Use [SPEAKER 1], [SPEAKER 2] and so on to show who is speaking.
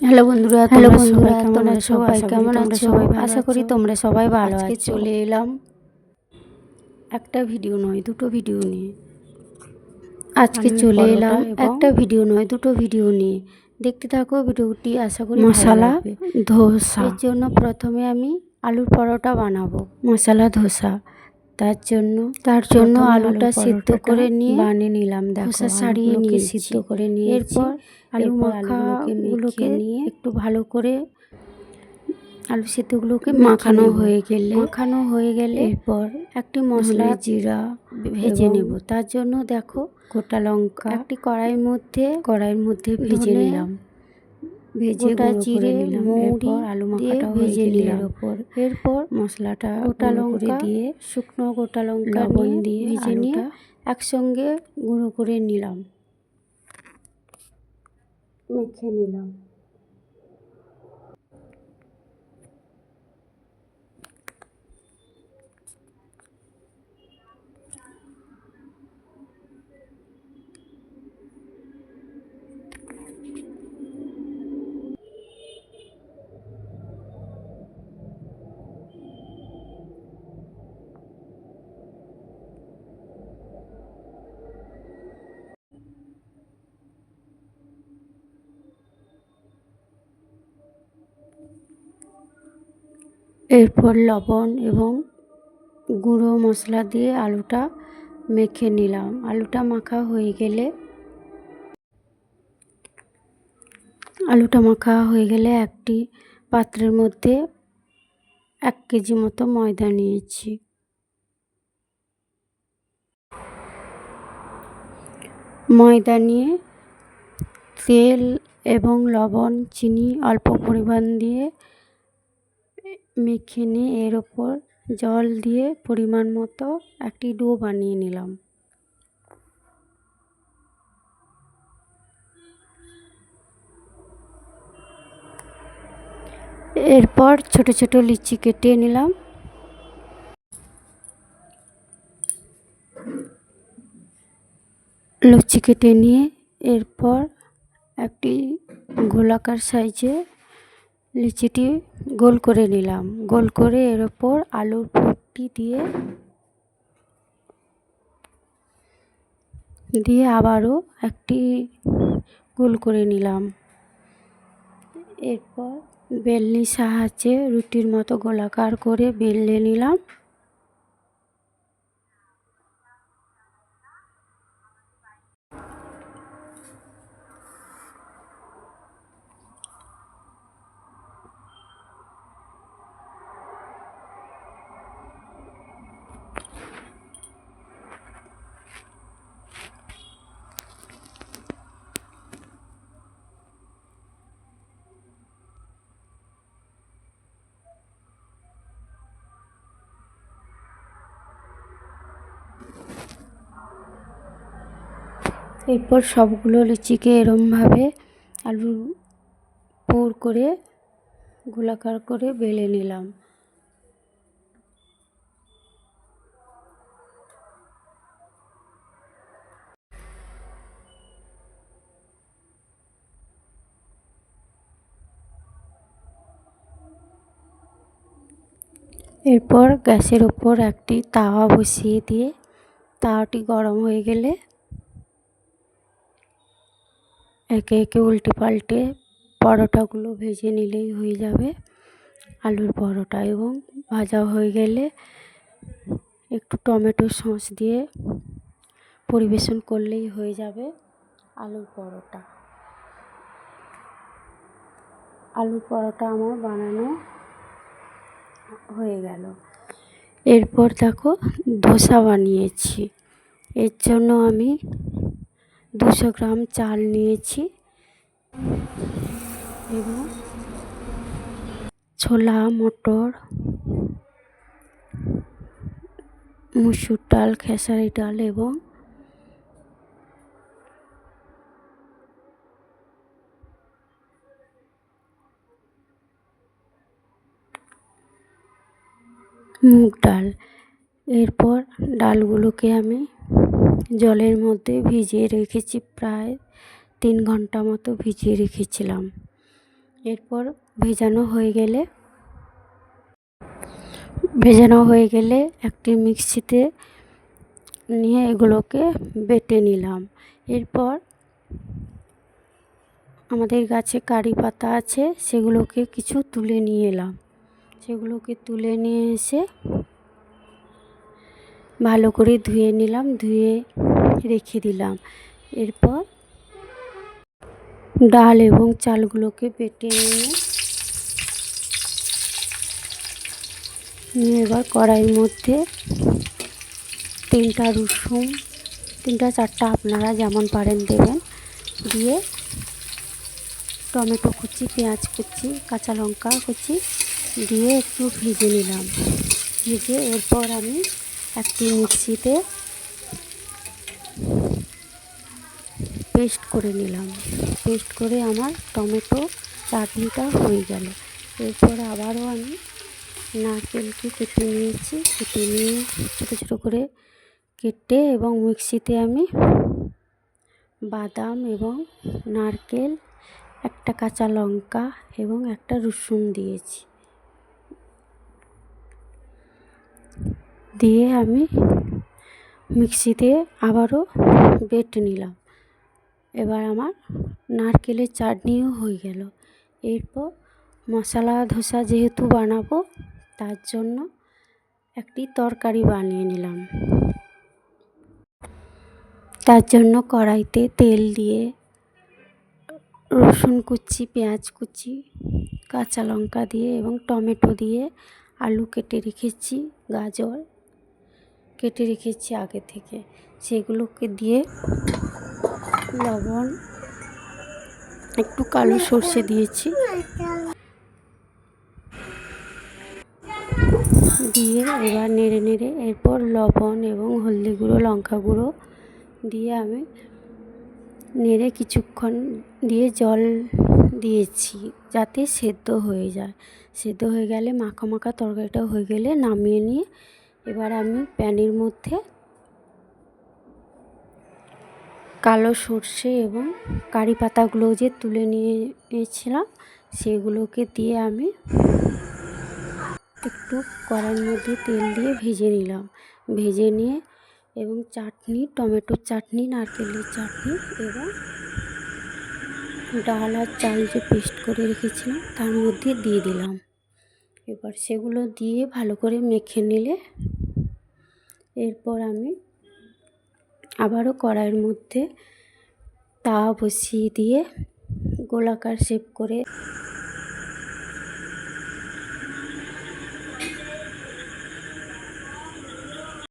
[SPEAKER 1] Hello বন্ধুরা, তোমরা সবাই কেমন আছো? আশা করি তোমরা সবাই ভালো আছো। চলে এলাম একটা ভিডিও নয় দুটো ভিডিও নিয়ে। আজকে চলে এলাম একটা ভিডিও নয় দুটো ভিডিও নিয়ে। দেখতে থাকো ভিডিওটি, আশা করি মশলা ধোসা। এর জন্য প্রথমে আমি আলুর পরোটা বানাবো, মশলা ধোসা। তার জন্য আলুটা সিদ্ধ করে নিয়ে বানিয়ে নিলাম। খোসা ছাড়িয়ে নিয়ে সিদ্ধ করে নিয়ে এরপর আলু মাখাগুলোকে নিয়ে একটু ভালো করে আলু সিদ্ধগুলোকে মাখানো হয়ে গেলে এরপর একটি মশলা জিরা ভেজে নেব। তার জন্য দেখো গোটা লঙ্কা একটি কড়াইয়ের মধ্যে ভেজে নিলাম। গোটা জিরে মৌরি আলু মাখাটা ভেজে নিলাম। এরপর মশলাটা গোটা লঙ্কা দিয়ে শুকনো গোটা লঙ্কা দিয়ে ভেজে নিয়ে একসঙ্গে গুঁড়ো করে নিলাম, মেখে নিলাম। এরপর লবণ এবং গুঁড়ো মশলা দিয়ে আলুটা মেখে নিলাম। আলুটা মাখা হয়ে গেলে একটি পাত্রের মধ্যে 1 কেজি মতো ময়দা নিয়েছি। ময়দা নিয়ে তেল এবং লবণ চিনি অল্প পরিমাণ দিয়ে মেখে নিয়ে এর ওপর জল দিয়ে পরিমাণ মতো একটি ডো বানিয়ে নিলাম। এরপর ছোট ছোট লিচি কেটে নিলাম। লুচি কেটে নিয়ে এরপর একটি গোলাকার সাইজে লিচিটি গোল করে নিলাম। গোল করে এর ওপর আলুর পুরটি দিয়ে আবারও একটি গোল করে নিলাম। এরপর বেলনির সাহায্যে রুটির মতো গোলাকার করে বেলে নিলাম। এরপর সবগুলো লিচিকে এরমভাবে আলুর পুর করে গোলাকার করে বেলে নিলাম। এরপর গ্যাসের ওপর একটি তাওয়া বসিয়ে দিয়ে তাওয়াটি গরম হয়ে গেলে একে একে উল্টে পাল্টে পরোটাগুলো ভেজে নিলেই হয়ে যাবে আলুর পরোটা। এবং ভাজা হয়ে গেলে একটু টমেটো সস দিয়ে পরিবেশন করলেই হয়ে যাবে আলুর পরোটা। আলুর পরোটা আমার বানানো হয়ে গেল। এরপর দেখো ধোসা বানিয়েছি। এর জন্য আমি 200 গ্রাম চাল নিয়েছি এবং ছোলা মটর মুসুর ডাল খেসারি ডাল এবং মুগ ডাল। এরপর ডালগুলোকে আমি জলের মধ্যে ভিজিয়ে রেখেছি, প্রায় 3 ঘন্টা মতো ভিজিয়ে রেখেছিলাম। এরপর ভেজানো হয়ে গেলে একটি মিক্সিতে নিয়ে এগুলোকে বেটে নিলাম। এরপর আমাদের গাছে কারি পাতা আছে, সেগুলোকে কিছু তুলে নিয়ে এলাম। সেগুলোকে তুলে নিয়ে এসে ভালো করে ধুয়ে নিলাম, ধুয়ে রেখে দিলাম। এরপর ডাল এবং চালগুলোকে বেটে নিয়ে এবার কড়াইয়ের মধ্যে 3টা রসুন, 3টা 4টা আপনারা যেমন পারেন দেবেন, দিয়ে টমেটো কুচি, পেঁয়াজ কুচি, কাঁচা লঙ্কা কুচি দিয়ে একটু ভেজে নিলাম। ভেজে এরপর আমি একটি মিক্সিতে পেস্ট করে নিলাম। পেস্ট করে আমার টমেটো চাটনিটা হয়ে গেল। এরপর আবারও আমি নারকেলকে কেটে নিয়েছি, কেটে নিয়ে ছোটো ছোটো করে কেটে এবং মিক্সিতে আমি বাদাম এবং নারকেল, একটা কাঁচা লঙ্কা এবং একটা রসুন দিয়েছি। দিয়ে আমি মিক্সিতে আবারও বেটে নিলাম। এবার আমার নারকেলের চাটনিও হয়ে গেল। এরপর মশলা ধোসা যেহেতু বানাবো, তার জন্য একটি তরকারি বানিয়ে নিলাম। তার জন্য কড়াইতে তেল দিয়ে রসুন কুচি, পেঁয়াজ কুচি, কাঁচা লঙ্কা দিয়ে এবং টমেটো দিয়ে, আলু কেটে রেখেছি, গাজর কেটে রেখেছি আগে থেকে, সেগুলোকে দিয়ে লবণ, একটু কালো সর্ষে দিয়েছি, দিয়ে এবার নেড়ে নেড়ে এরপর লবণ এবং হলদি গুঁড়ো, লঙ্কা গুঁড়ো দিয়ে আমি নেড়ে কিছুক্ষণ দিয়ে জল দিয়েছি যাতে সেদ্ধ হয়ে যায়। সেদ্ধ হয়ে গেলে মাখা মাখা তরকারিটা হয়ে গেলে নামিয়ে নিয়ে এবার আমি প্যানের মধ্যে কালো সর্ষে এবং কারি পাতাগুলো যে তুলে নিয়েছিলাম সেগুলোকে দিয়ে আমি একটু কড়াইয়ের মধ্যে তেল দিয়ে ভেজে নিলাম। ভেজে নিয়ে এবং চাটনি, টমেটোর চাটনি, নারকেলের চাটনি এবং ডাল আর চাল যে পেস্ট করে রেখেছিলাম তার মধ্যে দিয়ে দিলাম। এবার সেগুলো দিয়ে ভালো করে মেখে নিলে এরপর আমি আবারও কড়াইয়ের মধ্যে তাওয়া বসিয়ে দিয়ে গোলাকার শেপ করে